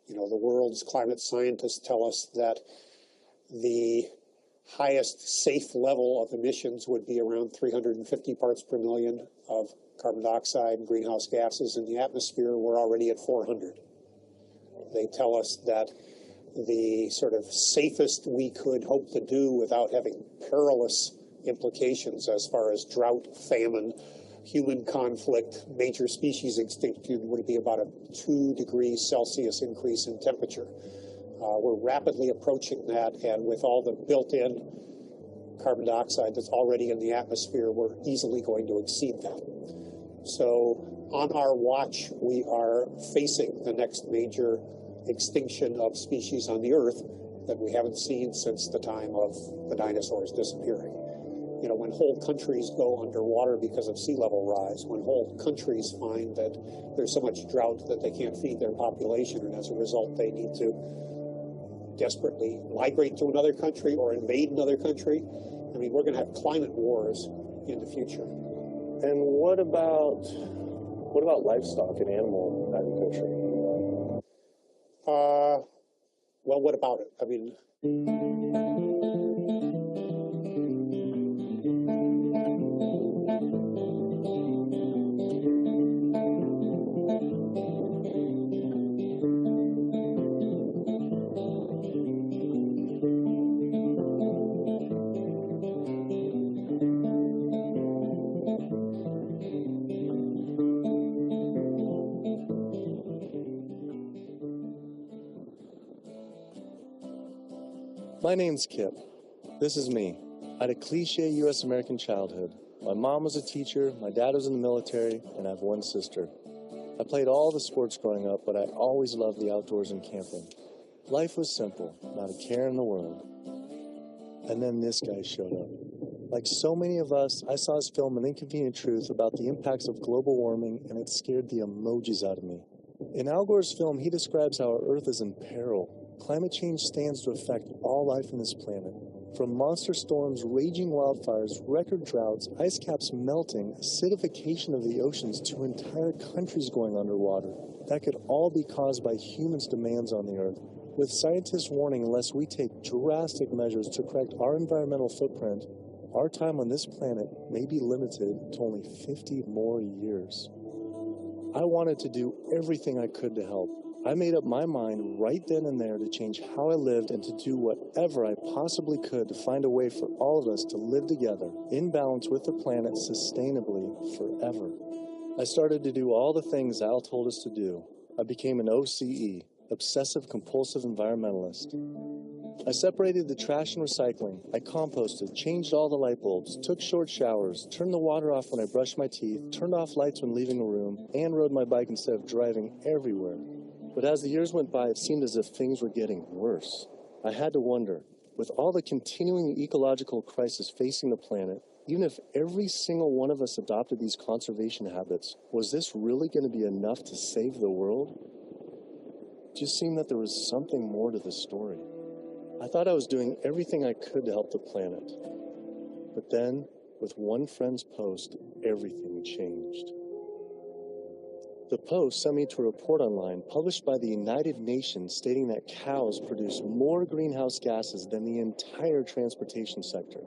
The world's climate scientists tell us that the highest safe level of emissions would be around 350 parts per million of carbon dioxide and greenhouse gases in the atmosphere. We're already at 400. They tell us that the sort of safest we could hope to do without having perilous implications as far as drought, famine, human conflict, major species extinction would be about a 2 degrees Celsius increase in temperature. We're rapidly approaching that, and with all the built-in carbon dioxide that's already in the atmosphere, we're easily going to exceed that. So on our watch, we are facing the next major extinction of species on the Earth that we haven't seen since the time of the dinosaurs disappearing. When whole countries go underwater because of sea level rise, when whole countries find that there's so much drought that they can't feed their population, and as a result they need to desperately migrate to another country or invade another country, we're going to have climate wars in the future. And what about livestock and animal agriculture? Well, what about it? My name's Kip. This is me. I had a cliche U.S. American childhood. My mom was a teacher, my dad was in the military, and I have one sister. I played all the sports growing up, but I always loved the outdoors and camping. Life was simple, not a care in the world. And then this guy showed up. Like so many of us, I saw his film An Inconvenient Truth about the impacts of global warming, and it scared the emojis out of me. In Al Gore's film, he describes how our Earth is in peril. Climate change stands to affect all life on this planet. From monster storms, raging wildfires, record droughts, ice caps melting, acidification of the oceans, to entire countries going underwater. That could all be caused by humans' demands on the Earth. With scientists warning unless we take drastic measures to correct our environmental footprint, our time on this planet may be limited to only 50 more years. I wanted to do everything I could to help. I made up my mind right then and there to change how I lived and to do whatever I possibly could to find a way for all of us to live together, in balance with the planet, sustainably, forever. I started to do all the things Al told us to do. I became an OCE, obsessive-compulsive environmentalist. I separated the trash and recycling. I composted, changed all the light bulbs, took short showers, turned the water off when I brushed my teeth, turned off lights when leaving a room, and rode my bike instead of driving everywhere. But as the years went by, it seemed as if things were getting worse. I had to wonder, with all the continuing ecological crisis facing the planet, even if every single one of us adopted these conservation habits, was this really going to be enough to save the world? It just seemed that there was something more to the story. I thought I was doing everything I could to help the planet. But then, with one friend's post, everything changed. The post sent me to a report online published by the United Nations stating that cows produce more greenhouse gases than the entire transportation sector.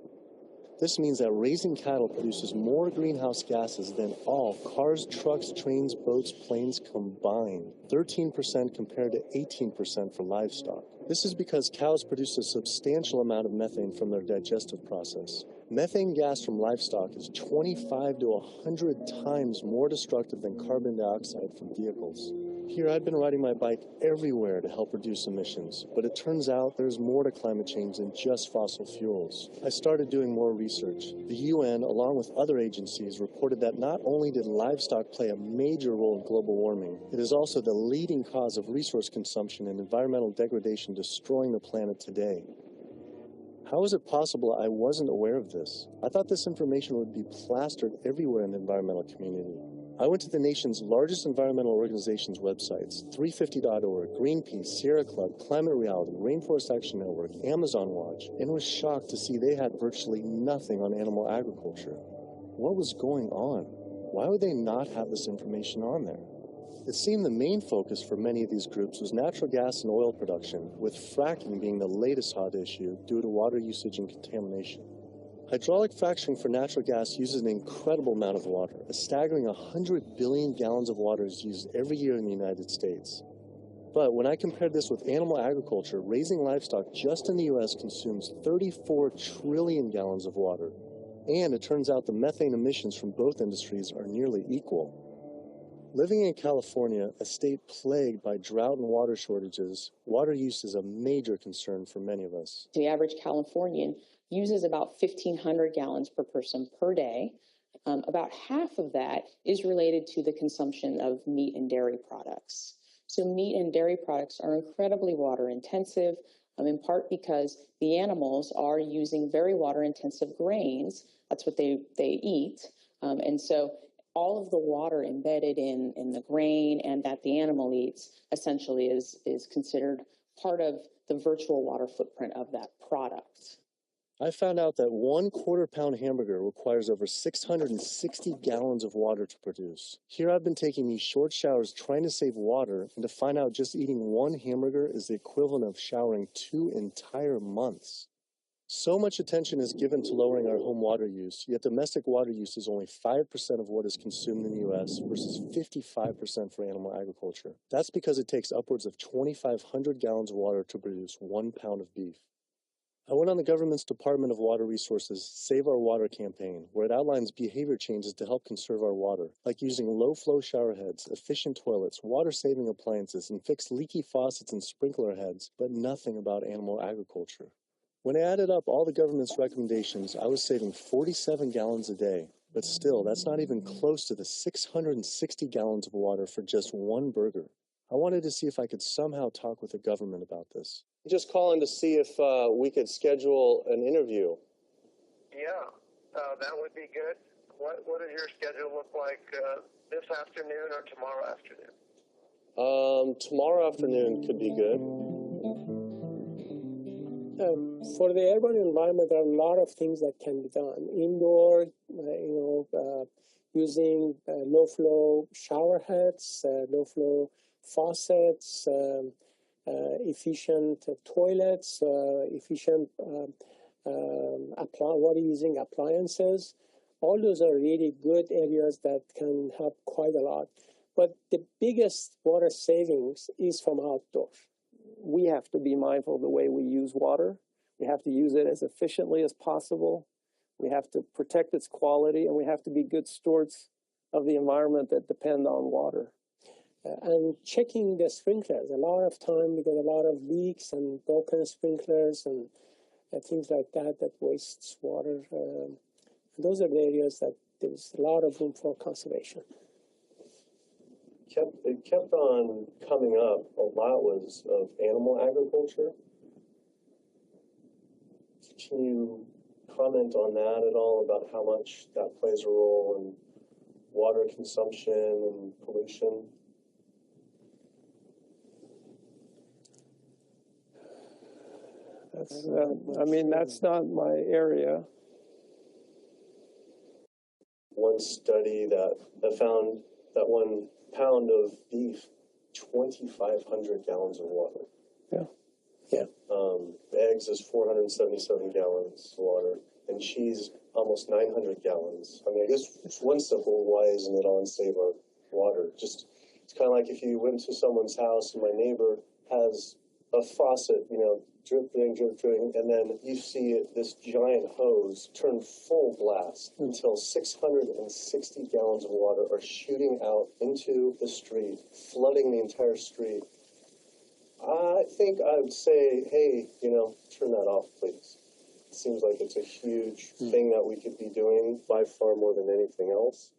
This means that raising cattle produces more greenhouse gases than all cars, trucks, trains, boats, planes combined. 13% compared to 18% for livestock. This is because cows produce a substantial amount of methane from their digestive process. Methane gas from livestock is 25 to 100 times more destructive than carbon dioxide from vehicles. Here I'd been riding my bike everywhere to help reduce emissions, but it turns out there's more to climate change than just fossil fuels. I started doing more research. The UN, along with other agencies, reported that not only did livestock play a major role in global warming, it is also the leading cause of resource consumption and environmental degradation destroying the planet today. How is it possible I wasn't aware of this? I thought this information would be plastered everywhere in the environmental community. I went to the nation's largest environmental organizations' websites, 350.org, Greenpeace, Sierra Club, Climate Reality, Rainforest Action Network, Amazon Watch, and was shocked to see they had virtually nothing on animal agriculture. What was going on? Why would they not have this information on there? It seemed the main focus for many of these groups was natural gas and oil production, with fracking being the latest hot issue due to water usage and contamination. Hydraulic fracturing for natural gas uses an incredible amount of water. A staggering 100 billion gallons of water is used every year in the United States. But when I compared this with animal agriculture, raising livestock just in the U.S. consumes 34 trillion gallons of water. And it turns out the methane emissions from both industries are nearly equal. Living in California, a state plagued by drought and water shortages, water use is a major concern for many of us. The average Californian uses about 1,500 gallons per person per day. About half of that is related to the consumption of meat and dairy products. So meat and dairy products are incredibly water intensive, in part because the animals are using very water intensive grains. That's what they eat. And so all of the water embedded in the grain and that the animal eats essentially is considered part of the virtual water footprint of that product. I found out that 1/4 pound hamburger requires over 660 gallons of water to produce. Here I've been taking these short showers trying to save water, and to find out just eating one hamburger is the equivalent of showering 2 entire months. So much attention is given to lowering our home water use, yet domestic water use is only 5% of what is consumed in the U.S. versus 55% for animal agriculture. That's because it takes upwards of 2,500 gallons of water to produce 1 pound of beef. I went on the government's Department of Water Resources Save Our Water campaign, where it outlines behavior changes to help conserve our water, like using low-flow shower heads, efficient toilets, water-saving appliances, and fixed leaky faucets and sprinkler heads, but nothing about animal agriculture. When I added up all the government's recommendations, I was saving 47 gallons a day, but still, that's not even close to the 660 gallons of water for just one burger. I wanted to see if I could somehow talk with the government about this. Just calling to see if we could schedule an interview. Yeah, that would be good. What does your schedule look like this afternoon or tomorrow afternoon? Tomorrow afternoon could be good. For the urban environment, there are a lot of things that can be done. Indoor, using low-flow shower heads, low-flow faucets, efficient toilets, efficient water using appliances. All those are really good areas that can help quite a lot. But the biggest water savings is from outdoors. We have to be mindful of the way we use water. We have to use it as efficiently as possible. We have to protect its quality, and we have to be good stewards of the environment that depend on water. And checking the sprinklers. A lot of time we get a lot of leaks and broken sprinklers and things like that that wastes water. Those are the areas that there's a lot of room for conservation. It kept on coming up. A lot was of animal agriculture. Can you comment on that at all, about how much that plays a role in water consumption and pollution? That's not my area. One study that found that 1 pound of beef, 2,500 gallons of water. Yeah. Eggs is 477 gallons of water, and cheese almost 900 gallons. I guess it's one simple, why isn't it on Save Our Water? It's kind of like if you went to someone's house and my neighbor has a faucet, dripping, and then you see this giant hose turn full blast until 660 gallons of water are shooting out into the street, flooding the entire street. I think I would say, hey, turn that off, please. It seems like it's a huge thing that we could be doing by far more than anything else.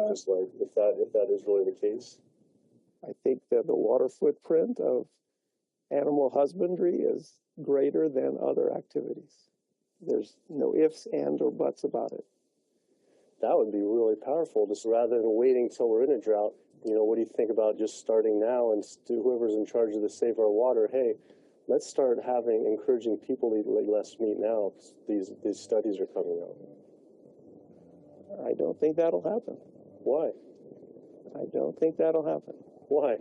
Just like if that is really the case. I think that the water footprint of animal husbandry is greater than other activities. There's no ifs, and, or buts about it. That would be really powerful, just rather than waiting till we're in a drought. What do you think about just starting now, and whoever's in charge of the Save Our Water, hey, let's start encouraging people to eat less meat now, because these studies are coming out. I don't think that'll happen. Why? I don't think that'll happen. Why?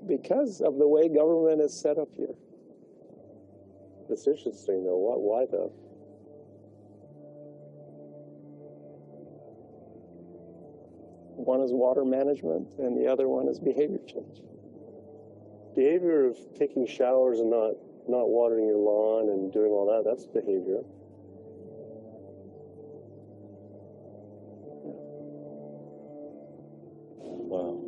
Because of the way government is set up here. It's interesting, though. Why, though? One is water management, and the other one is behavior change. Behavior of taking showers and not watering your lawn and doing all that, that's behavior. Wow.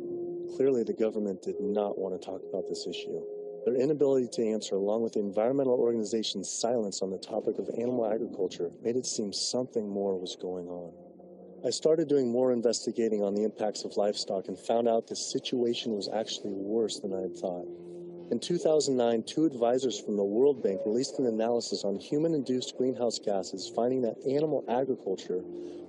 Clearly the government did not want to talk about this issue. Their inability to answer, along with the environmental organization's silence on the topic of animal agriculture, made it seem something more was going on. I started doing more investigating on the impacts of livestock and found out the situation was actually worse than I had thought. In 2009, 2 advisors from the World Bank released an analysis on human-induced greenhouse gases, finding that animal agriculture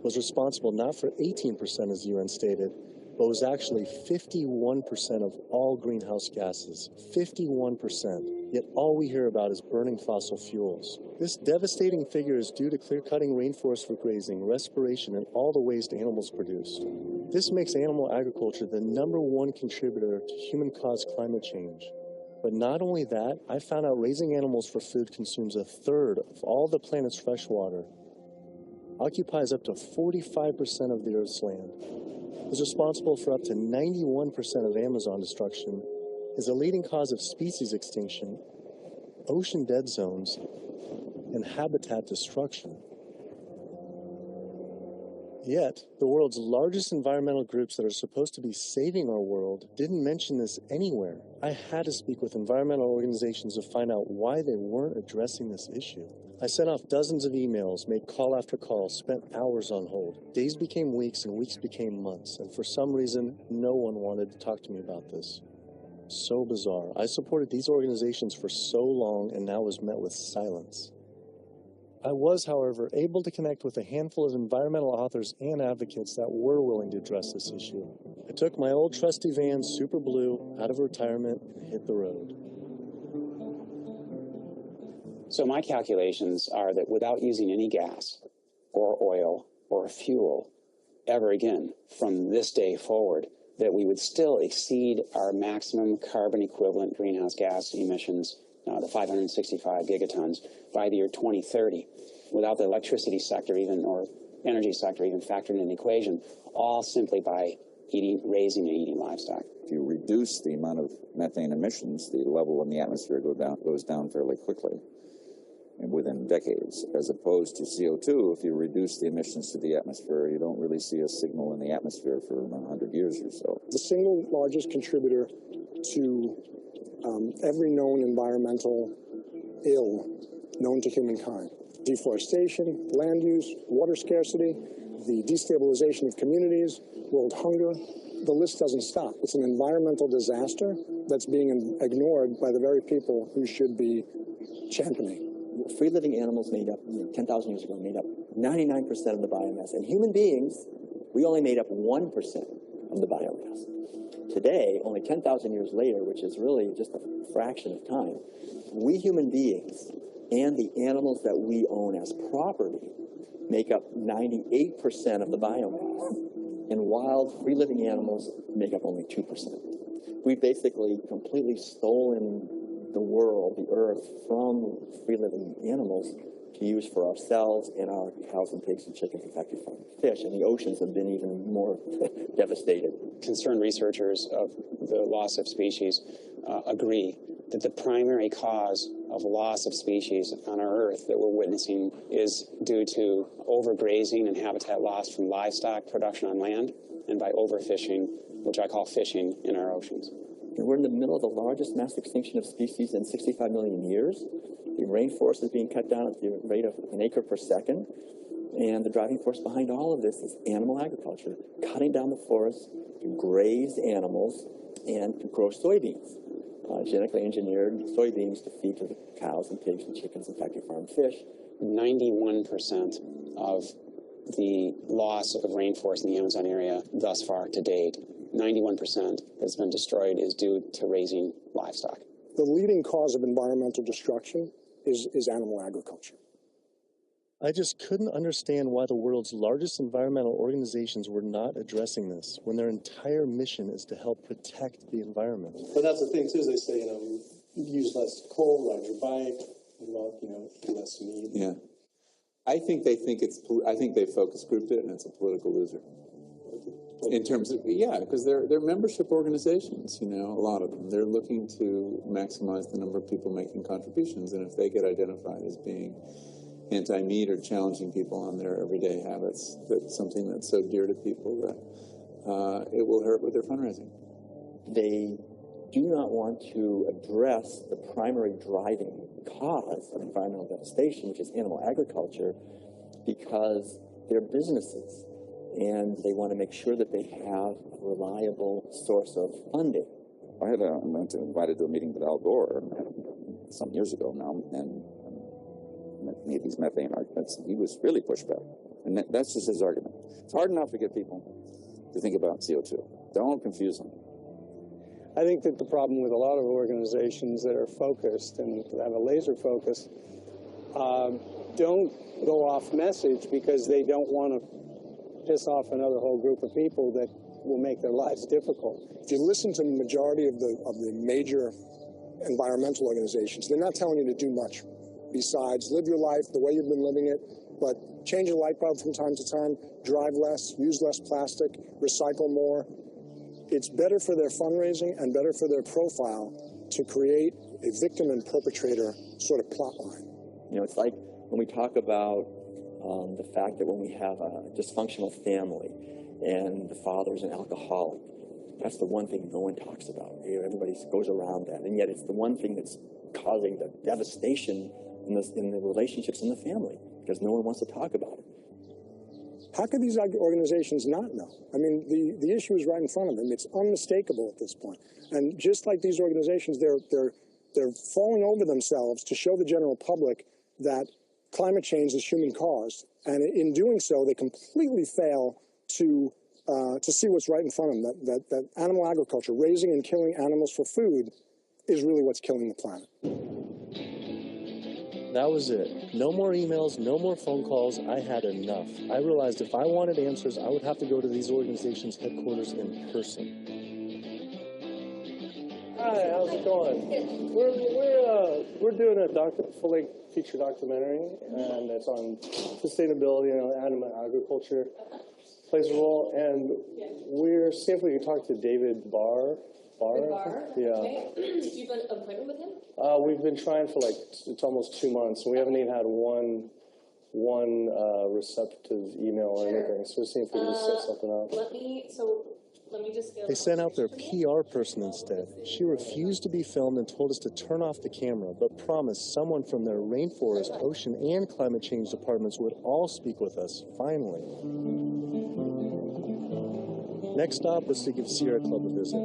was responsible not for 18%, as the UN stated, but was actually 51% of all greenhouse gases. 51%. Yet all we hear about is burning fossil fuels. This devastating figure is due to clear-cutting rainforests for grazing, respiration, and all the waste animals produce. This makes animal agriculture the #1 contributor to human-caused climate change. But not only that, I found out raising animals for food consumes 1/3 of all the planet's fresh water, occupies up to 45% of the Earth's land, is responsible for up to 91% of Amazon destruction, is a leading cause of species extinction, ocean dead zones, and habitat destruction. Yet, the world's largest environmental groups that are supposed to be saving our world didn't mention this anywhere. I had to speak with environmental organizations to find out why they weren't addressing this issue. I sent off dozens of emails, made call after call, spent hours on hold. Days became weeks and weeks became months, and for some reason, no one wanted to talk to me about this. So bizarre. I supported these organizations for so long and now was met with silence. I was, however, able to connect with a handful of environmental authors and advocates that were willing to address this issue. I took my old trusty van, Super Blue, out of retirement and hit the road. So my calculations are that without using any gas or oil or fuel ever again from this day forward, that we would still exceed our maximum carbon equivalent greenhouse gas emissions, the 565 gigatons, by the year 2030, without the electricity sector even, or energy sector even factored in the equation, all simply by raising and eating livestock. If you reduce the amount of methane emissions, the level in the atmosphere goes down fairly quickly, and within decades, as opposed to CO2. If you reduce the emissions to the atmosphere, you don't really see a signal in the atmosphere for 100 years or so. The single largest contributor to every known environmental ill known to humankind: deforestation, land use, water scarcity, the destabilization of communities, world hunger. The list doesn't stop. It's an environmental disaster that's being ignored by the very people who should be championing. Free-living animals made up, 10,000 years ago, made up 99% of the biomass. And human beings, we only made up 1% of the biomass. Today, only 10,000 years later, which is really just a fraction of time, we human beings and the animals that we own as property make up 98% of the biomass. And wild, free-living animals make up only 2%. We've basically completely stolen the world, the earth, from free-living animals to use for ourselves and our cows and pigs and chickens and factory farm fish. And the oceans have been even more devastated. Concerned researchers of the loss of species agree that the primary cause of loss of species on our earth that we're witnessing is due to overgrazing and habitat loss from livestock production on land, and by overfishing, which I call fishing, in our oceans. And we're in the middle of the largest mass extinction of species in 65 million years. The rainforest is being cut down at the rate of an acre per second. And the driving force behind all of this is animal agriculture, cutting down the forest to graze animals and to grow soybeans, genetically engineered soybeans to feed to the cows and pigs and chickens and factory farm fish. 91% of the loss of rainforest in the Amazon area thus far to date, 91% that's been destroyed, is due to raising livestock. The leading cause of environmental destruction is animal agriculture. I just couldn't understand why the world's largest environmental organizations were not addressing this when their entire mission is to help protect the environment. But that's the thing, too, is they say, use less coal, ride your bike, eat less meat. Yeah. I think they focus grouped it, and it's a political loser. In terms of, because they're membership organizations, a lot of them. They're looking to maximize the number of people making contributions, and if they get identified as being anti-meat or challenging people on their everyday habits, that's something that's so dear to people that it will hurt with their fundraising. They do not want to address the primary driving cause of environmental devastation, which is animal agriculture, because they're businesses, and they want to make sure that they have a reliable source of funding. I went invited to a meeting with Al Gore some years ago now, and made these methane arguments. He was really pushed back, and that's just his argument. It's hard enough to get people to think about CO2. Don't confuse them. I think that the problem with a lot of organizations that are focused and have a laser focus don't go off message because they don't want to piss off another whole group of people that will make their lives difficult. If you listen to the majority of the major environmental organizations, they're not telling you to do much besides live your life the way you've been living it, but change your light bulb from time to time, drive less, use less plastic, recycle more. It's better for their fundraising and better for their profile to create a victim and perpetrator sort of plot line. It's like when we talk about the fact that when we have a dysfunctional family and the father's an alcoholic, that's the one thing no one talks about. Everybody goes around that, and yet it's the one thing that's causing the devastation in the relationships in the family, because no one wants to talk about it. How could these organizations not know? I mean, the issue is right in front of them. It's unmistakable at this point. And just like these organizations, they're falling over themselves to show the general public that climate change is human caused. And in doing so, they completely fail to see what's right in front of them, that animal agriculture, raising and killing animals for food, is really what's killing the planet. That was it. No more emails, no more phone calls. I had enough. I realized if I wanted answers, I would have to go to these organizations' headquarters in person. Hi, how's it going? We're doing a full-length feature documentary, and it's on sustainability and animal agriculture plays a role. And we're seeing if we can talk to David Barr. Yeah. Okay. Do you have an appointment with him? We've been trying for it's almost 2 months, and we haven't even had one receptive email or anything. So we're seeing if we can set something up. Let me just go. They sent out their PR person instead. She refused to be filmed and told us to turn off the camera, but promised someone from their rainforest, ocean, and climate change departments would all speak with us, finally. Next stop was to give Sierra Club a visit.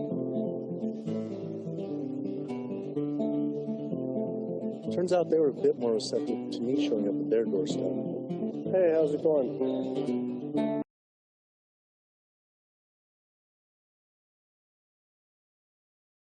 Turns out they were a bit more receptive to me showing up at their doorstep. Hey, how's it going?